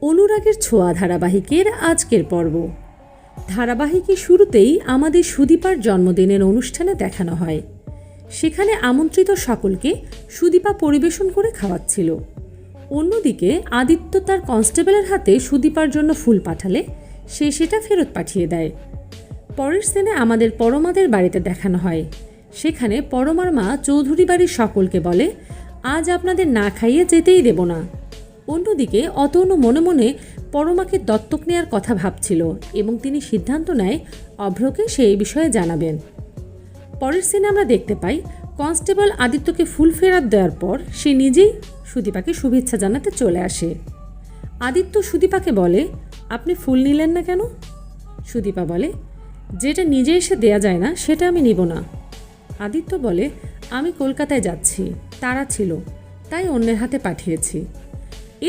অনুরাগের ছোঁয়া ধারাবাহিকের আজকের পর্ব। ধারাবাহিকের শুরুতেই আমাদের সুদীপার জন্মদিনের অনুষ্ঠানে দেখানো হয়। সেখানে আমন্ত্রিত সকলকে সুদীপা পরিবেশন করে খাওয়াচ্ছিল। অন্যদিকে আদিত্য তার কনস্টেবলের হাতে সুদীপার জন্য ফুল পাঠালে সে সেটা ফেরত পাঠিয়ে দেয়। পরের সিনে আমাদের পরমাদের বাড়িতে দেখানো হয়। সেখানে পরমার মা চৌধুরী বাড়ির সকলকে বলে, আজ আপনাদের না খাইয়ে যেতেই দেব না। অন্যদিকে অতনু মনে মনে পরমাকে দত্তক নেয়ার কথা ভাবছিল এবং তিনি সিদ্ধান্ত নেয় অভ্রকে সেই বিষয়ে জানাবেন। পরের সিনে আমরা দেখতে পাই কনস্টেবল আদিত্যকে ফুল ফেরত দেওয়ার পর সে নিজেই সুদীপাকে শুভেচ্ছা জানাতে চলে আসে। আদিত্য সুদীপাকে বলে, আপনি ফুল নিলেন না কেন? সুদীপা বলে, যেটা নিজে এসে দেয়া যায় না সেটা আমি নিব না। আদিত্য বলে, আমি কলকাতায় যাচ্ছি, তাড়া ছিল, তাই অন্যের হাতে পাঠিয়েছি।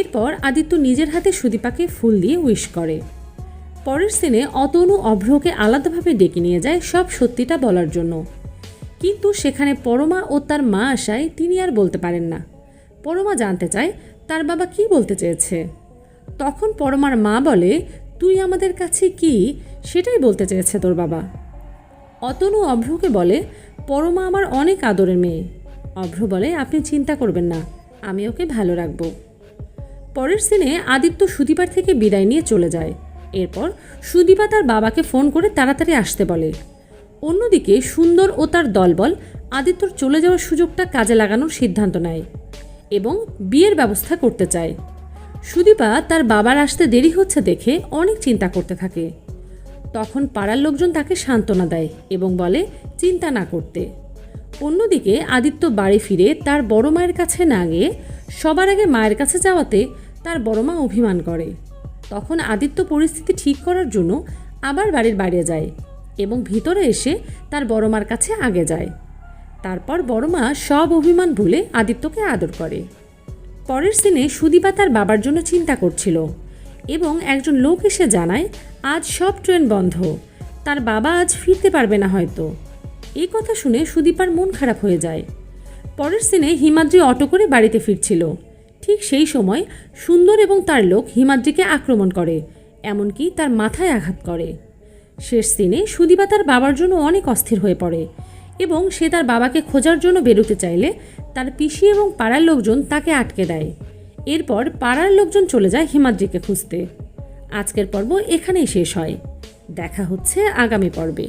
এরপর আদিত্য নিজের হাতে সুদীপাকে ফুল দিয়ে উইশ করে। পরের সিনে অতনু অভ্রকে আলাদাভাবে ডেকে নিয়ে যায় সব সত্যিটা বলার জন্য, কিন্তু সেখানে পরমা ও তার মা আসায় তিনি আর বলতে পারেন না। পরমা জানতে চায় তার বাবা কি বলতে চেয়েছে। তখন পরমার মা বলে, তুই আমাদের কাছে কি সেটাই বলতে চেয়েছে তোর বাবা। অতনু অভ্রকে বলে, পরমা আমার অনেক আদরের মেয়ে। অভ্র বলে, আপনি চিন্তা করবেন না, আমি ওকে ভালো রাখবো। পরের সিনে আদিত্য সুদীপার থেকে বিদায় নিয়ে চলে যায়। এরপর সুদীপা তার বাবাকে ফোন করে তাড়াতাড়ি আসতে বলে। অন্যদিকে সুন্দর ও তার দলবল আদিত্যর চলে যাওয়ার সুযোগটা কাজে লাগানোর সিদ্ধান্ত নেয় এবং বিয়ের ব্যবস্থা করতে চায়। সুদীপা তার বাবার আসতে দেরি হচ্ছে দেখে অনেক চিন্তা করতে থাকে। তখন পাড়ার লোকজন তাকে সান্ত্বনা দেয় এবং বলে চিন্তা না করতে। অন্যদিকে আদিত্য বাড়ি ফিরে তার বড় মায়ের কাছে না গিয়ে সবার আগে মায়ের কাছে যাওয়াতে তার বড় মা অভিমান করে। তখন আদিত্য পরিস্থিতি ঠিক করার জন্য আবার বাড়ির বাইরে যায় এবং ভিতরে এসে তার বড় মার কাছে আগে যায়। তারপর বড় মা সব অভিমান ভুলে আদিত্যকে আদর করে। পরের সিনে সুদীপা তার বাবার জন্য চিন্তা করছিল এবং একজন লোক এসে জানায় আজ সব ট্রেন বন্ধ, তার বাবা আজ ফিরতে পারবে না হয়তো। এই কথা শুনে সুদীপার মন খারাপ হয়ে যায়। পরের সিনে হিমাদ্রি অটো করে বাড়িতে ফিরছিল। ঠিক সেই সময় সুন্দর এবং তার লোক হিমাদ্রিকে আক্রমণ করে, এমনকি তার মাথায় আঘাত করে। শেষ সিনে সুদীপা তার বাবার জন্য অনেক অস্থির হয়ে পড়ে এবং সে তার বাবাকে খোঁজার জন্য বেরোতে চাইলে তার পিসি এবং পাড়ার লোকজন তাকে আটকে দেয়। এরপর পাড়ার লোকজন চলে যায় হিমাদ্রিকে খুঁজতে। আজকের পর্ব এখানেই শেষ হয়। দেখা হচ্ছে আগামী পর্বে।